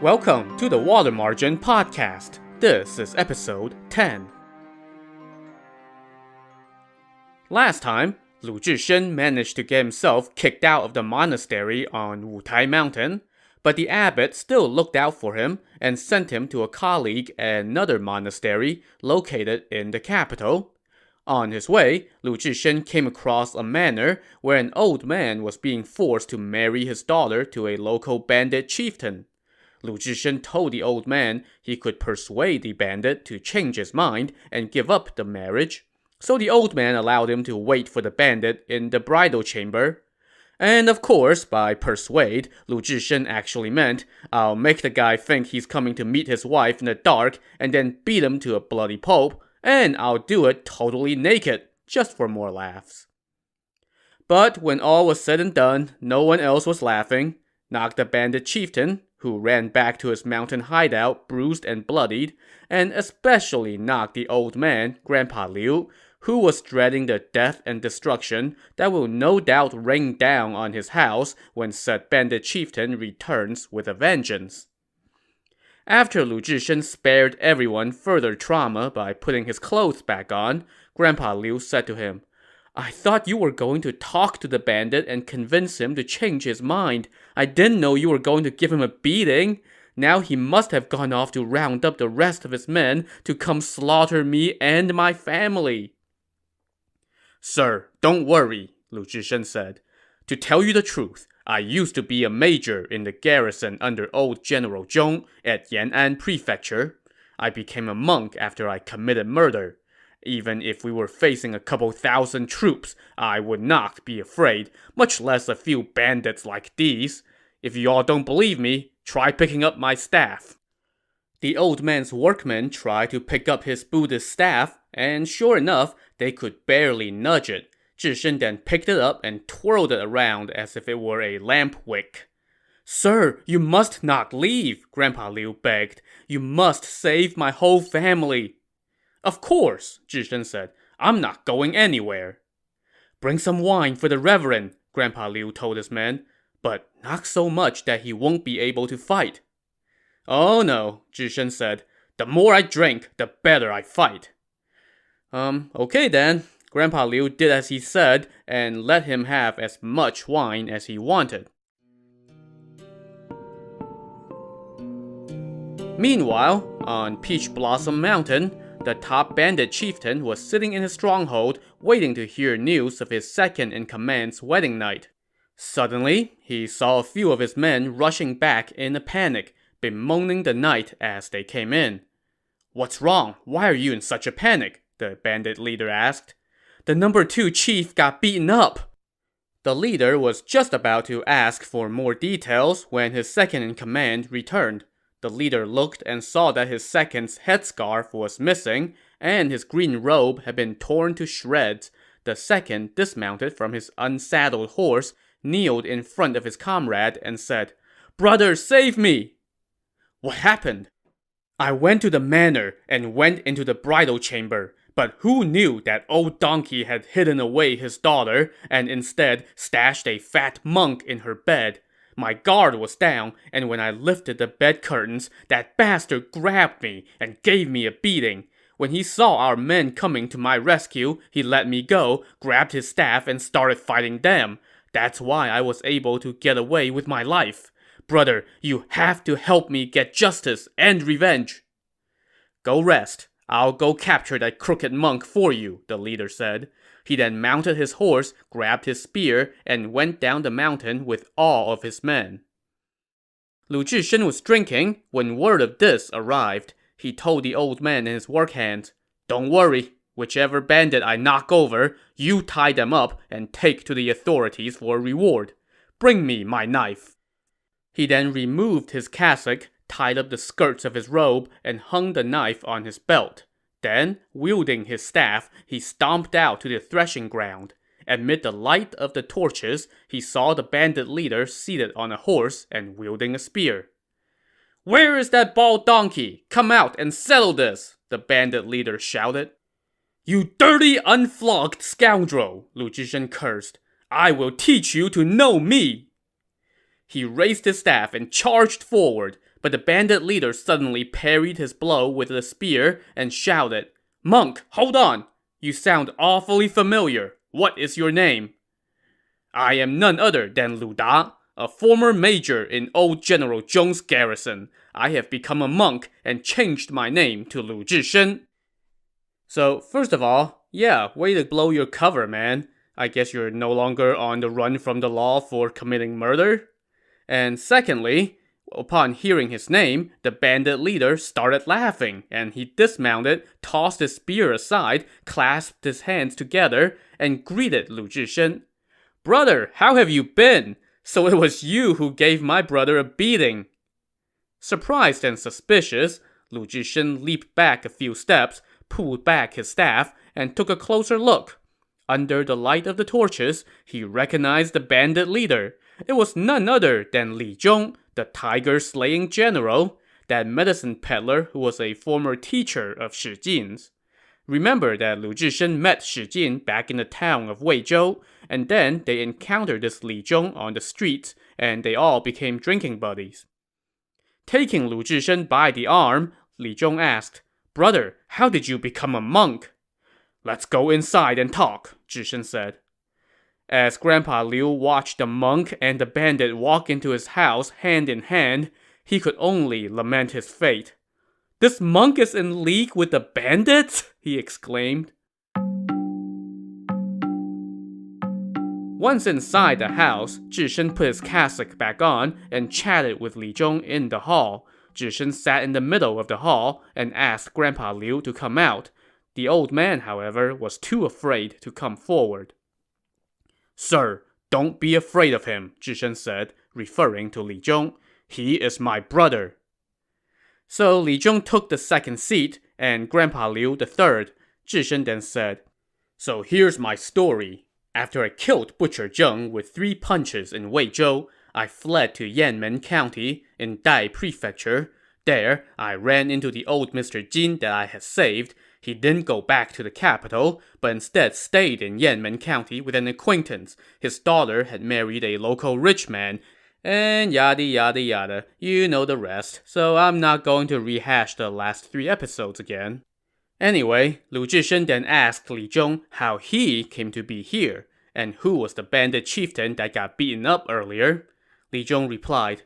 Welcome to the Water Margin Podcast. This is episode 10. Last time, Lu Zhishen managed to get himself kicked out of the monastery on Wutai Mountain, but the abbot still looked out for him and sent him to a colleague at another monastery located in the capital. On his way, Lu Zhishen came across a manor where an old man was being forced to marry his daughter to a local bandit chieftain. Lu Zhishen told the old man he could persuade the bandit to change his mind and give up the marriage, so the old man allowed him to wait for the bandit in the bridal chamber. And of course, by persuade, Lu Zhishen actually meant, I'll make the guy think he's coming to meet his wife in the dark and then beat him to a bloody pulp, and I'll do it totally naked, just for more laughs. But when all was said and done, no one else was laughing. Not the bandit chieftain, who ran back to his mountain hideout bruised and bloodied, and especially not the old man, Grandpa Liu, who was dreading the death and destruction that will no doubt rain down on his house when said bandit chieftain returns with a vengeance. After Lu Zhishen spared everyone further trauma by putting his clothes back on, Grandpa Liu said to him, I thought you were going to talk to the bandit and convince him to change his mind. I didn't know you were going to give him a beating. Now he must have gone off to round up the rest of his men to come slaughter me and my family. Sir, don't worry, Lu Zhishen said. To tell you the truth, I used to be a major in the garrison under old General Zhong at Yan'an Prefecture. I became a monk after I committed murder. Even if we were facing a couple thousand troops, I would not be afraid, much less a few bandits like these. If you all don't believe me, try picking up my staff. The old man's workmen tried to pick up his Buddhist staff, and sure enough, they could barely nudge it. Zhishen then picked it up and twirled it around as if it were a lamp wick. Sir, you must not leave, Grandpa Liu begged. You must save my whole family. Of course, Zhishen said. I'm not going anywhere. Bring some wine for the reverend, Grandpa Liu told his men, but not so much that he won't be able to fight. Oh no, Zhishen said. The more I drink, the better I fight. Okay then. Grandpa Liu did as he said and let him have as much wine as he wanted. Meanwhile, on Peach Blossom Mountain, the top bandit chieftain was sitting in his stronghold waiting to hear news of his second-in-command's wedding night. Suddenly, he saw a few of his men rushing back in a panic, bemoaning the night as they came in. What's wrong? Why are you in such a panic? The bandit leader asked. The number 2 chief got beaten up. The leader was just about to ask for more details when his second-in-command returned. The leader looked and saw that his second's headscarf was missing, and his green robe had been torn to shreds. The second dismounted from his unsaddled horse, kneeled in front of his comrade, and said, Brother, save me! What happened? I went to the manor and went into the bridal chamber. But who knew that old donkey had hidden away his daughter and instead stashed a fat monk in her bed? My guard was down, and when I lifted the bed curtains, that bastard grabbed me and gave me a beating. When he saw our men coming to my rescue, he let me go, grabbed his staff, and started fighting them. That's why I was able to get away with my life. Brother, you have to help me get justice and revenge. Go rest. I'll go capture that crooked monk for you, the leader said. He then mounted his horse, grabbed his spear, and went down the mountain with all of his men. Lu Zhishen was drinking when word of this arrived. He told the old man and his work hands, Don't worry, whichever bandit I knock over, you tie them up and take to the authorities for a reward. Bring me my knife. He then removed his cassock, tied up the skirts of his robe, and hung the knife on his belt. Then, wielding his staff, he stomped out to the threshing ground. Amid the light of the torches, he saw the bandit leader seated on a horse and wielding a spear. Where is that bald donkey? Come out and settle this, the bandit leader shouted. You dirty, unflogged scoundrel, Lu Zhishen cursed. I will teach you to know me. He raised his staff and charged forward, but the bandit leader suddenly parried his blow with a spear and shouted, "Monk, hold on! You sound awfully familiar. What is your name?" "I am none other than Lu Da, a former major in old General Zhong's garrison. I have become a monk and changed my name to Lu Zhishen." So, first of all, yeah, way to blow your cover, man. I guess you're no longer on the run from the law for committing murder. And secondly, upon hearing his name, the bandit leader started laughing, and he dismounted, tossed his spear aside, clasped his hands together, and greeted Lu Zhishen. "Brother, how have you been? So it was you who gave my brother a beating." Surprised and suspicious, Lu Zhishen leaped back a few steps, pulled back his staff, and took a closer look. Under the light of the torches, he recognized the bandit leader. It was none other than Li Zhong, the tiger-slaying general, that medicine peddler who was a former teacher of Shi Jin's. Remember that Lu Zhishen met Shi Jin back in the town of Weizhou, and then they encountered this Li Zhong on the streets, and they all became drinking buddies. Taking Lu Zhishen by the arm, Li Zhong asked, "Brother, how did you become a monk?" "Let's go inside and talk," Zhishen said. As Grandpa Liu watched the monk and the bandit walk into his house hand in hand, he could only lament his fate. "This monk is in league with the bandits?" he exclaimed. Once inside the house, Zhishen put his cassock back on and chatted with Li Zhong in the hall. Zhishen sat in the middle of the hall and asked Grandpa Liu to come out. The old man, however, was too afraid to come forward. "Sir, don't be afraid of him," Zhishen said, referring to Li Zhong. "He is my brother." So Li Zhong took the second seat, and Grandpa Liu the third. Zhishen then said, "So here's my story. After I killed Butcher Zheng with 3 punches in Weizhou, I fled to Yanmen County in Dai Prefecture. There, I ran into the old Mr. Jin that I had saved. He didn't go back to the capital, but instead stayed in Yanmen County with an acquaintance. His daughter had married a local rich man, and yada yada yada. You know the rest, so I'm not going to rehash the last 3 episodes again. Anyway, Lu Zhishen then asked Li Zhong how he came to be here, and who was the bandit chieftain that got beaten up earlier. Li Zhong replied,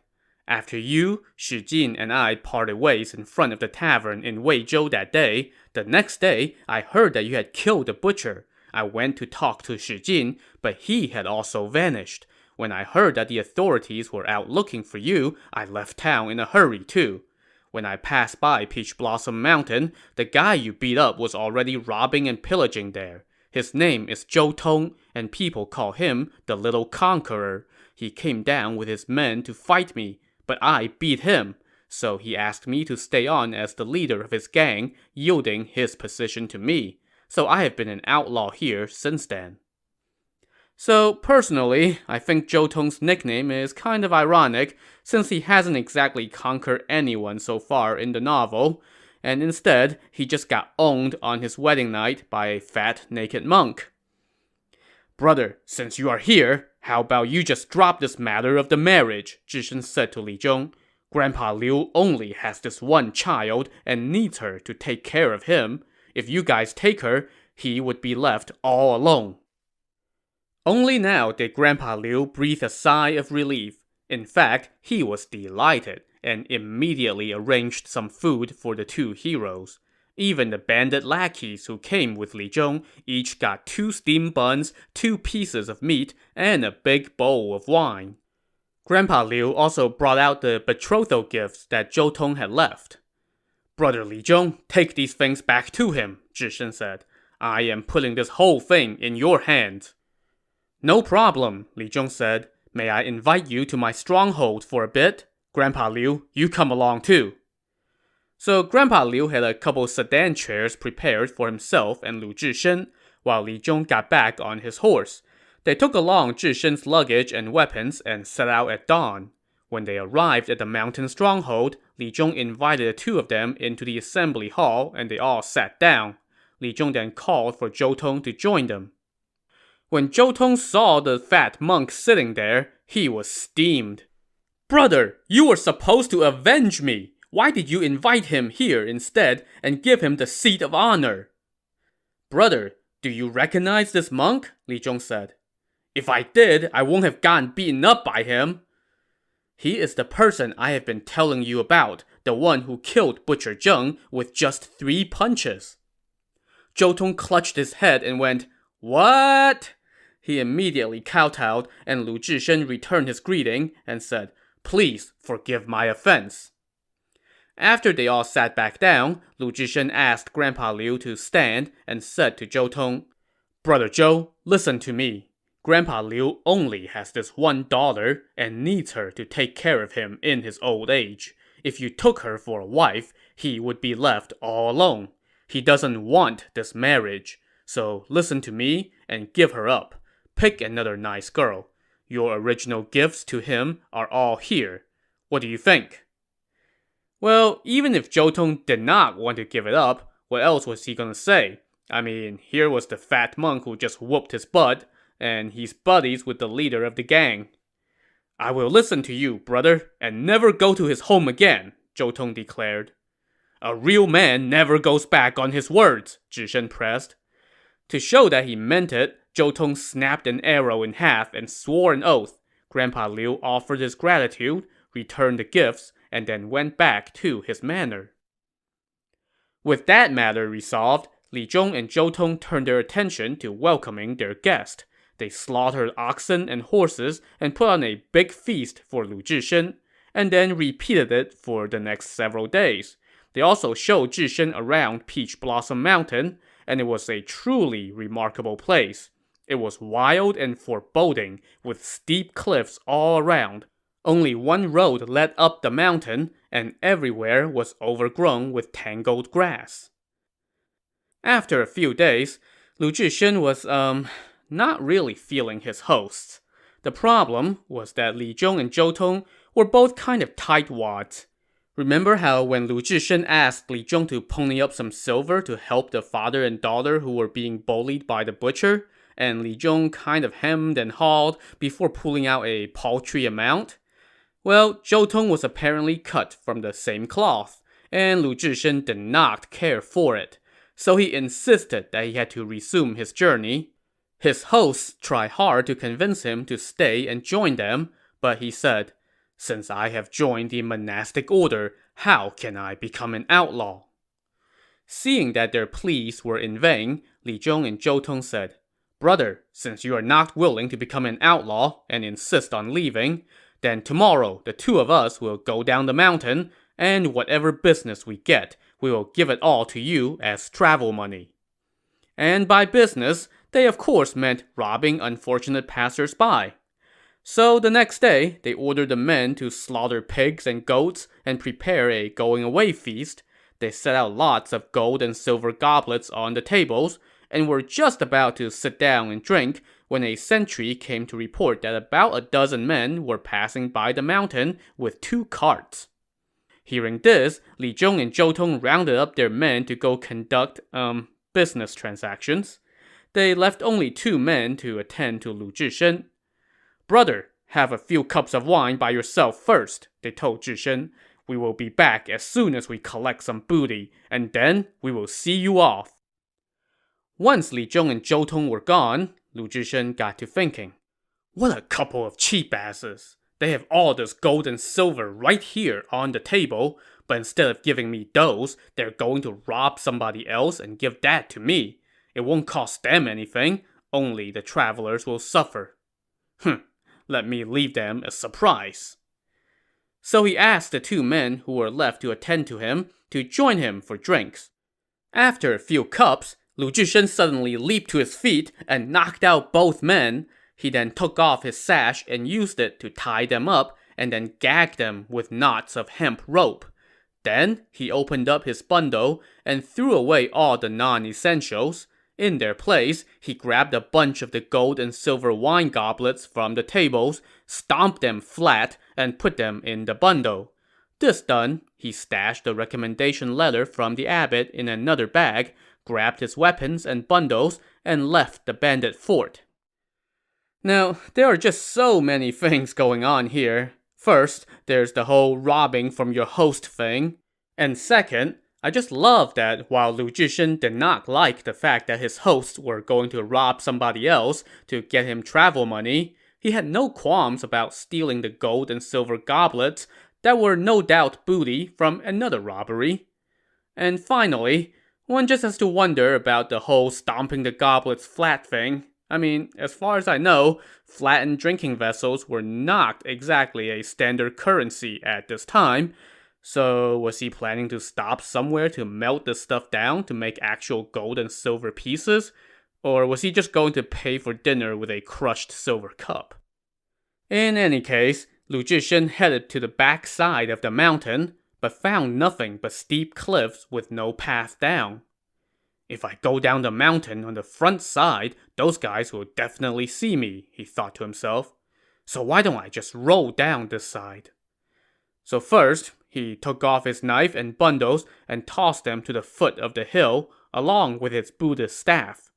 "After you, Shi Jin, and I parted ways in front of the tavern in Weizhou that day, the next day, I heard that you had killed the butcher. I went to talk to Shi Jin, but he had also vanished. When I heard that the authorities were out looking for you, I left town in a hurry too. When I passed by Peach Blossom Mountain, the guy you beat up was already robbing and pillaging there. His name is Zhou Tong, and people call him the Little Conqueror. He came down with his men to fight me, but I beat him. So he asked me to stay on as the leader of his gang, yielding his position to me. So I have been an outlaw here since then." So, personally, I think Zhou Tong's nickname is kind of ironic, since he hasn't exactly conquered anyone so far in the novel, and instead, he just got owned on his wedding night by a fat, naked monk. "Brother, since you are here, how about you just drop this matter of the marriage?" Zhishen said to Li Zhong. "Grandpa Liu only has this one child and needs her to take care of him. If you guys take her, he would be left all alone." Only now did Grandpa Liu breathe a sigh of relief. In fact, he was delighted, and immediately arranged some food for the 2 heroes. Even the bandit lackeys who came with Li Zhong each got 2 steamed buns, 2 pieces of meat, and a big bowl of wine. Grandpa Liu also brought out the betrothal gifts that Zhou Tong had left. "Brother Li Zhong, take these things back to him," Zhishen said. "I am putting this whole thing in your hands." "No problem," Li Zhong said. "May I invite you to my stronghold for a bit? Grandpa Liu, you come along too." So Grandpa Liu had a couple sedan chairs prepared for himself and Lu Zhishen, while Li Zhong got back on his horse. They took along Zhishen's luggage and weapons and set out at dawn. When they arrived at the mountain stronghold, Li Zhong invited the 2 of them into the assembly hall, and they all sat down. Li Zhong then called for Zhou Tong to join them. When Zhou Tong saw the fat monk sitting there, he was steamed. Brother, you were supposed to avenge me. Why did you invite him here instead and give him the seat of honor? Brother, do you recognize this monk? Li Zhong said. If I did, I won't have gotten beaten up by him. He is the person I have been telling you about, the one who killed Butcher Zheng with just 3 punches. Zhou Tong clutched his head and went, What? He immediately kowtowed, and Lu Zhishen returned his greeting and said, Please forgive my offense. After they all sat back down, Lu Zhishen asked Grandpa Liu to stand and said to Zhou Tong, Brother Zhou, listen to me. Grandpa Liu only has this one daughter and needs her to take care of him in his old age. If you took her for a wife, he would be left all alone. He doesn't want this marriage. So listen to me and give her up. Pick another nice girl. Your original gifts to him are all here. What do you think? Well, even if Zhou Tong did not want to give it up, what else was he gonna say? I mean, here was the fat monk who just whooped his butt, and he's buddies with the leader of the gang. I will listen to you, brother, and never go to his home again, Zhou Tong declared. A real man never goes back on his words, Zhishen pressed. To show that he meant it, Zhou Tong snapped an arrow in half and swore an oath. Grandpa Liu offered his gratitude, returned the gifts, and then went back to his manor. With that matter resolved, Li Zhong and Zhou Tong turned their attention to welcoming their guest. They slaughtered oxen and horses and put on a big feast for Lu Zhishen, and then repeated it for the next several days. They also showed Zhishen around Peach Blossom Mountain, and it was a truly remarkable place. It was wild and foreboding, with steep cliffs all around. Only one road led up the mountain, and everywhere was overgrown with tangled grass. After a few days, Lu Zhishen was, not really feeling his hosts. The problem was that Li Zhong and Zhou Tong were both kind of tightwads. Remember how when Lu Zhishen asked Li Zhong to pony up some silver to help the father and daughter who were being bullied by the butcher, and Li Zhong kind of hemmed and hawed before pulling out a paltry amount? Well, Zhou Tong was apparently cut from the same cloth, and Lu Zhishen did not care for it, so he insisted that he had to resume his journey. His hosts tried hard to convince him to stay and join them, but he said, Since I have joined the monastic order, how can I become an outlaw? Seeing that their pleas were in vain, Li Zhong and Zhou Tong said, Brother, since you are not willing to become an outlaw and insist on leaving, then tomorrow the two of us will go down the mountain, and whatever business we get, we will give it all to you as travel money. And by business, they of course meant robbing unfortunate passers-by. So the next day, they ordered the men to slaughter pigs and goats and prepare a going-away feast. They set out lots of gold and silver goblets on the tables, and were just about to sit down and drink when a sentry came to report that about a dozen men were passing by the mountain with 2 carts. Hearing this, Li Zhong and Zhou Tong rounded up their men to go conduct, business transactions. They left only 2 men to attend to Lu Zhishen. Brother, have a few cups of wine by yourself first, they told Zhishen. We will be back as soon as we collect some booty, and then we will see you off. Once Li Zhong and Zhou Tong were gone, Lu Zhishen got to thinking, What a couple of cheap asses. They have all this gold and silver right here on the table, but instead of giving me those, they're going to rob somebody else and give that to me. It won't cost them anything, only the travelers will suffer. Let me leave them a surprise. So he asked the 2 men who were left to attend to him to join him for drinks. After a few cups, Lu Zhishen suddenly leaped to his feet and knocked out both men. He then took off his sash and used it to tie them up and then gagged them with knots of hemp rope. Then he opened up his bundle and threw away all the non-essentials. In their place, he grabbed a bunch of the gold and silver wine goblets from the tables, stomped them flat, and put them in the bundle. This done, he stashed the recommendation letter from the abbot in another bag, grabbed his weapons and bundles, and left the bandit fort. Now, there are just so many things going on here. First, there's the whole robbing from your host thing. And second, I just love that while Lu Zhishen did not like the fact that his hosts were going to rob somebody else to get him travel money, he had no qualms about stealing the gold and silver goblets that were no doubt booty from another robbery. And finally, one just has to wonder about the whole stomping the goblets flat thing. I mean, as far as I know, flattened drinking vessels were not exactly a standard currency at this time. So was he planning to stop somewhere to melt the stuff down to make actual gold and silver pieces? Or was he just going to pay for dinner with a crushed silver cup? In any case, Lu Zhishen headed to the back side of the mountain, but found nothing but steep cliffs with no path down. If I go down the mountain on the front side, those guys will definitely see me, he thought to himself. So why don't I just roll down this side? So first, he took off his knife and bundles and tossed them to the foot of the hill, along with his Buddhist staff.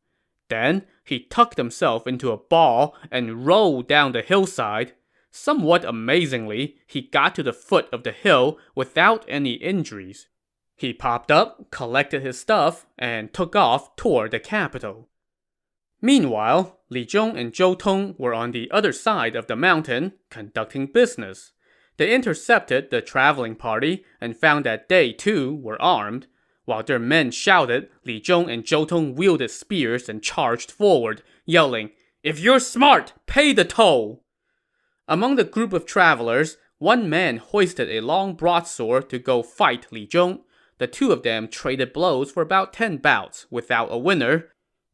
Then, he tucked himself into a ball and rolled down the hillside. Somewhat amazingly, he got to the foot of the hill without any injuries. He popped up, collected his stuff, and took off toward the capital. Meanwhile, Li Zhong and Zhou Tong were on the other side of the mountain, conducting business. They intercepted the traveling party and found that they, too, were armed. While their men shouted, Li Zhong and Zhou Tong wielded spears and charged forward, yelling, "If you're smart, pay the toll!" Among the group of travelers, one man hoisted a long broadsword to go fight Li Zhong. The two of them traded blows for about 10 bouts without a winner.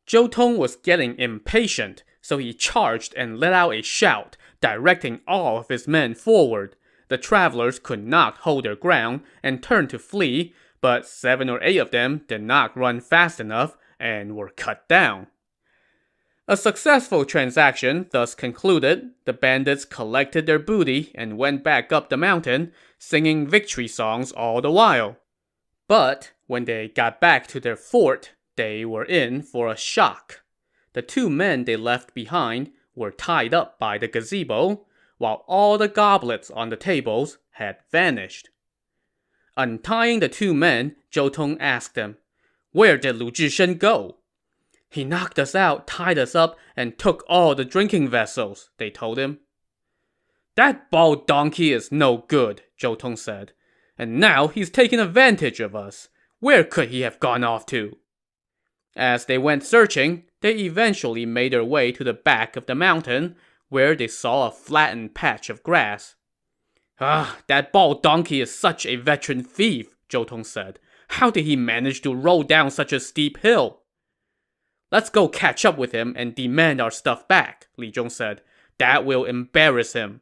Zhou Tong was getting impatient, so he charged and let out a shout, directing all of his men forward. The travelers could not hold their ground and turned to flee, but 7 or 8 of them did not run fast enough and were cut down. A successful transaction thus concluded. The bandits collected their booty and went back up the mountain, singing victory songs all the while. But when they got back to their fort, they were in for a shock. The 2 men they left behind were tied up by the gazebo, while all the goblets on the tables had vanished. Untying the 2 men, Zhou Tong asked them, "Where did Lu Zhishen go?" "He knocked us out, tied us up, and took all the drinking vessels," they told him. "That bald donkey is no good," Zhou Tong said. "And now he's taken advantage of us. Where could he have gone off to?" As they went searching, they eventually made their way to the back of the mountain, where they saw a flattened patch of grass. That bald donkey is such a veteran thief," Zhou Tong said. "How did he manage to roll down such a steep hill?" "Let's go catch up with him and demand our stuff back," Li Zhong said. "That will embarrass him."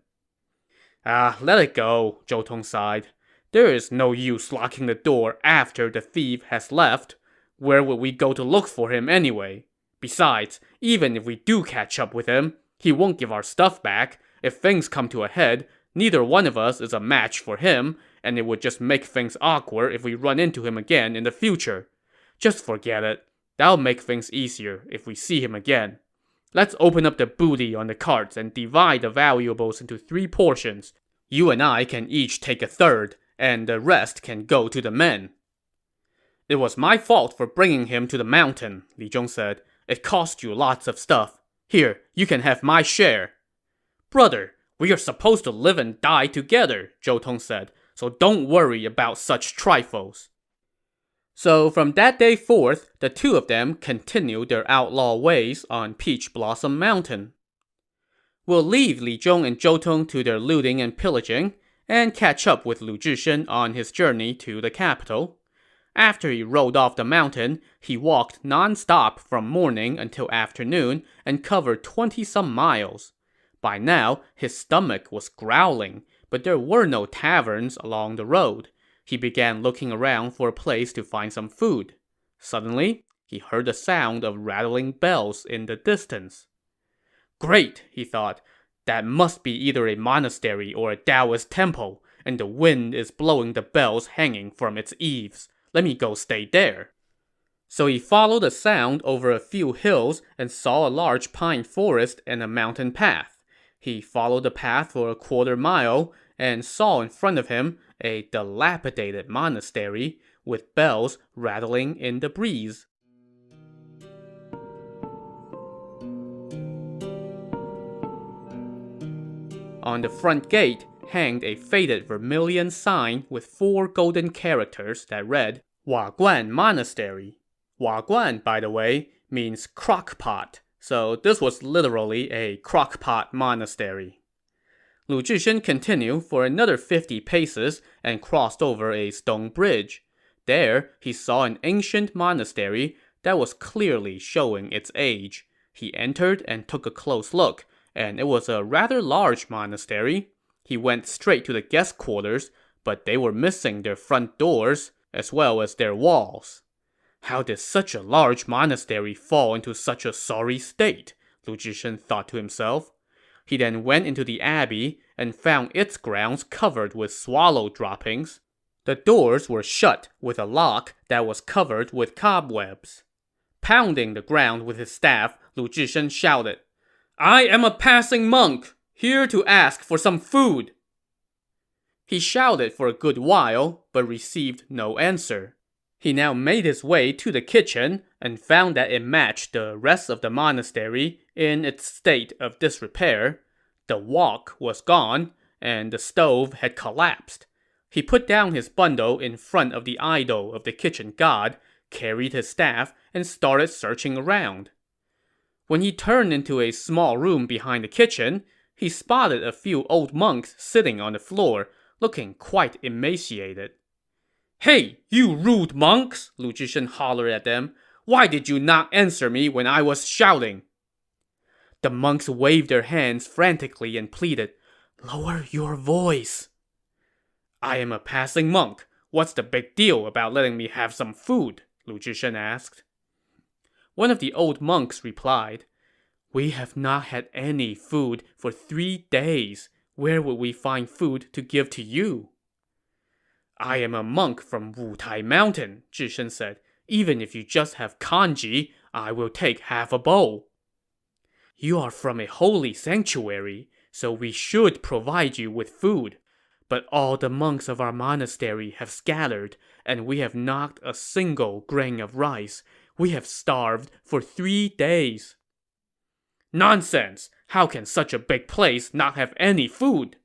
Let it go," Zhou Tong sighed. "There is no use locking the door after the thief has left. Where would we go to look for him anyway? Besides, even if we do catch up with him, he won't give our stuff back. If things come to a head, neither one of us is a match for him, and it would just make things awkward if we run into him again in the future. Just forget it. That'll make things easier if we see him again. Let's open up the booty on the carts and divide the valuables into 3 portions. You and I can each take a third, and the rest can go to the men." "It was my fault for bringing him to the mountain," Li Zhong said. "It cost you lots of stuff. Here, you can have my share." "Brother, we are supposed to live and die together," Zhou Tong said, "so don't worry about such trifles." So from that day forth, the 2 of them continued their outlaw ways on Peach Blossom Mountain. We'll leave Li Zhong and Zhou Tong to their looting and pillaging, and catch up with Lu Zhishen on his journey to the capital. After he rode off the mountain, he walked non-stop from morning until afternoon and covered 20-some miles. By now, his stomach was growling, but there were no taverns along the road. He began looking around for a place to find some food. Suddenly, he heard the sound of rattling bells in the distance. "Great," he thought. "That must be either a monastery or a Taoist temple, and the wind is blowing the bells hanging from its eaves. Let me go stay there." So he followed the sound over a few hills and saw a large pine forest and a mountain path. He followed the path for a quarter mile, and saw in front of him a dilapidated monastery with bells rattling in the breeze. On the front gate hanged a faded vermilion sign with 4 golden characters that read, Waguan Monastery. Waguan, by the way, means crockpot, so this was literally a crockpot monastery. Lu Zhishen continued for another 50 paces and crossed over a stone bridge. There, he saw an ancient monastery that was clearly showing its age. He entered and took a close look, and it was a rather large monastery. He went straight to the guest quarters, but they were missing their front doors, as well as their walls. How did such a large monastery fall into such a sorry state? Lu Zhishen thought to himself. He then went into the abbey and found its grounds covered with swallow droppings. The doors were shut with a lock that was covered with cobwebs. Pounding the ground with his staff, Lu Zhishen shouted, I am a passing monk, here to ask for some food. He shouted for a good while, but received no answer. He now made his way to the kitchen and found that it matched the rest of the monastery in its state of disrepair. The wok was gone, and the stove had collapsed. He put down his bundle in front of the idol of the kitchen god, carried his staff, and started searching around. When he turned into a small room behind the kitchen, he spotted a few old monks sitting on the floor, looking quite emaciated. Hey, you rude monks! Lu Zhishen hollered at them. Why did you not answer me when I was shouting? The monks waved their hands frantically and pleaded, Lower your voice. I am a passing monk. What's the big deal about letting me have some food? Lu Zhishen asked. One of the old monks replied, We have not had any food for 3 days. Where would we find food to give to you? I am a monk from Wutai Mountain, Zhishen said. Even if you just have kanji, I will take half a bowl. You are from a holy sanctuary, so we should provide you with food. But all the monks of our monastery have scattered, and we have not a single grain of rice. We have starved for 3 days. Nonsense! How can such a big place not have any food?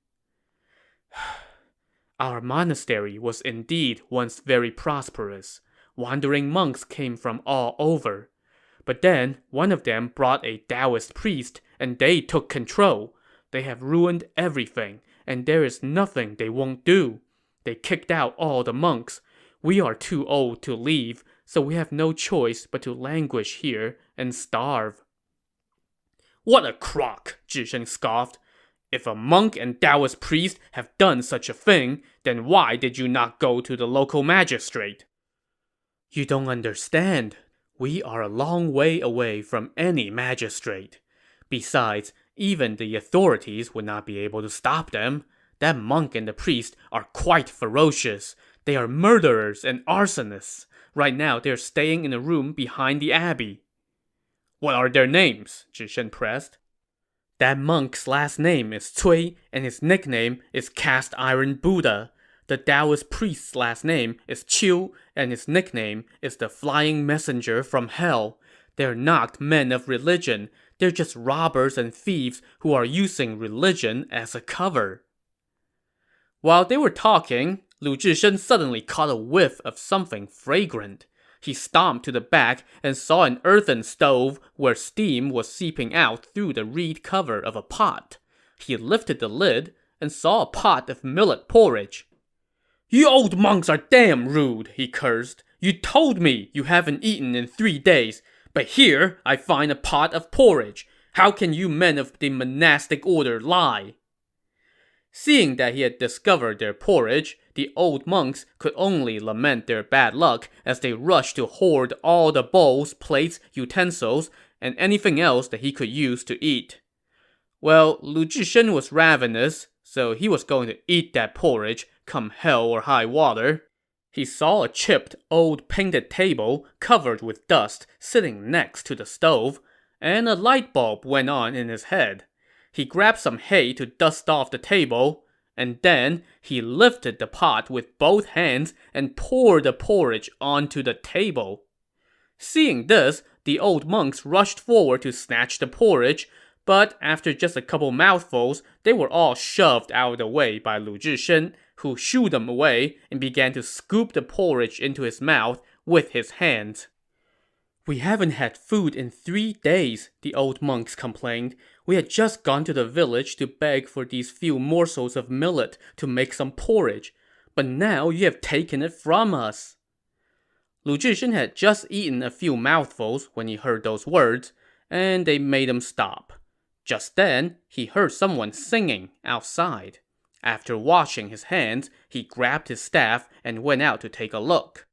Our monastery was indeed once very prosperous. Wandering monks came from all over. But then, one of them brought a Taoist priest, and they took control. They have ruined everything, and there is nothing they won't do. They kicked out all the monks. We are too old to leave, so we have no choice but to languish here and starve. What a crock! Zhishen scoffed. If a monk and Taoist priest have done such a thing, then why did you not go to the local magistrate? You don't understand. We are a long way away from any magistrate. Besides, even the authorities would not be able to stop them. That monk and the priest are quite ferocious. They are murderers and arsonists. Right now, they're staying in a room behind the abbey. What are their names? Zhishen pressed. That monk's last name is Cui, and his nickname is Cast Iron Buddha. The Taoist priest's last name is Qiu, and his nickname is the Flying Messenger from Hell. They're not men of religion. They're just robbers and thieves who are using religion as a cover. While they were talking, Lu Zhishen suddenly caught a whiff of something fragrant. He stomped to the back and saw an earthen stove where steam was seeping out through the reed cover of a pot. He lifted the lid and saw a pot of millet porridge. You old monks are damn rude, he cursed. You told me you haven't eaten in 3 days, but here I find a pot of porridge. How can you men of the monastic order lie? Seeing that he had discovered their porridge, the old monks could only lament their bad luck as they rushed to hoard all the bowls, plates, utensils, and anything else that he could use to eat. Well, Lu Zhishen was ravenous, so he was going to eat that porridge, come hell or high water. He saw a chipped old painted table covered with dust sitting next to the stove, and a light bulb went on in his head. He grabbed some hay to dust off the table, and then he lifted the pot with both hands and poured the porridge onto the table. Seeing this, the old monks rushed forward to snatch the porridge, but after just a couple mouthfuls, they were all shoved out of the way by Lu Zhishen, who shooed them away and began to scoop the porridge into his mouth with his hands. "We haven't had food in 3 days, the old monks complained. "We had just gone to the village to beg for these few morsels of millet to make some porridge, but now you have taken it from us." Lu Zhishen had just eaten a few mouthfuls when he heard those words, and they made him stop. Just then, he heard someone singing outside. After washing his hands, he grabbed his staff and went out to take a look.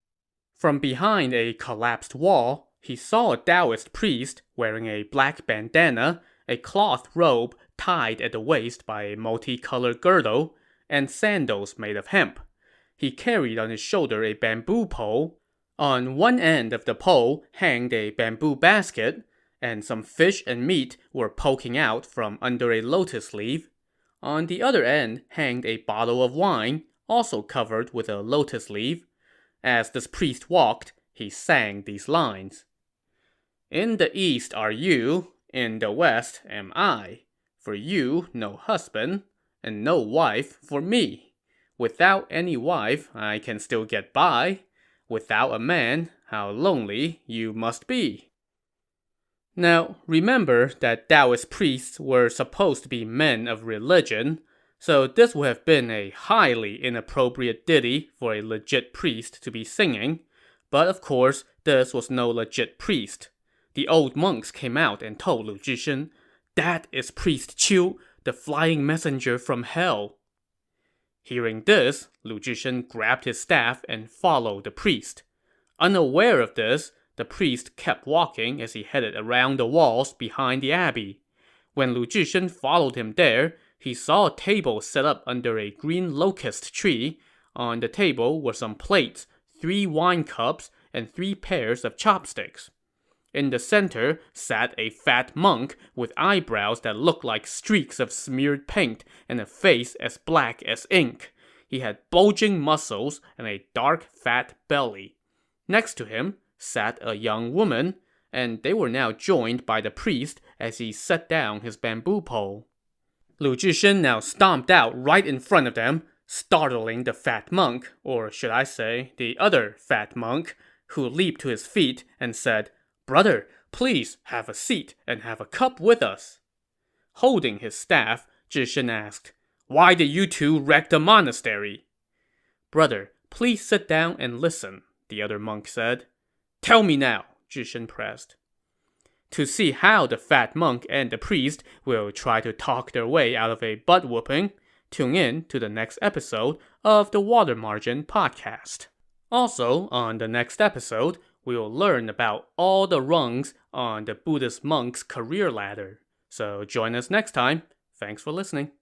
From behind a collapsed wall, he saw a Taoist priest wearing a black bandana, a cloth robe tied at the waist by a multicolored girdle, and sandals made of hemp. He carried on his shoulder a bamboo pole. On one end of the pole hanged a bamboo basket, and some fish and meat were poking out from under a lotus leaf. On the other end hanged a bottle of wine, also covered with a lotus leaf. As this priest walked, he sang these lines. "In the east are you, in the west am I. For you no husband, and no wife for me. Without any wife I can still get by. Without a man, how lonely you must be." Now, remember that Taoist priests were supposed to be men of religion, so this would have been a highly inappropriate ditty for a legit priest to be singing. But of course, this was no legit priest. The old monks came out and told Lu Zhishen, "That is Priest Qiu, the flying messenger from hell." Hearing this, Lu Zhishen grabbed his staff and followed the priest. Unaware of this, the priest kept walking as he headed around the walls behind the abbey. When Lu Zhishen followed him there, he saw a table set up under a green locust tree. On the table were some plates, 3 wine cups, and 3 pairs of chopsticks. In the center sat a fat monk with eyebrows that looked like streaks of smeared paint and a face as black as ink. He had bulging muscles and a dark, fat belly. Next to him sat a young woman, and they were now joined by the priest as he set down his bamboo pole. Lu Zhishen now stomped out right in front of them, startling the fat monk, or should I say, the other fat monk, who leaped to his feet and said, "Brother, please have a seat and have a cup with us." Holding his staff, Zhishen asked, "Why did you two wreck the monastery?" "Brother, please sit down and listen," the other monk said. "Tell me now," Zhishen pressed. To see how the fat monk and the priest will try to talk their way out of a butt-whooping, tune in to the next episode of the Water Margin Podcast. Also, on the next episode, we will learn about all the rungs on the Buddhist monk's career ladder. So join us next time. Thanks for listening.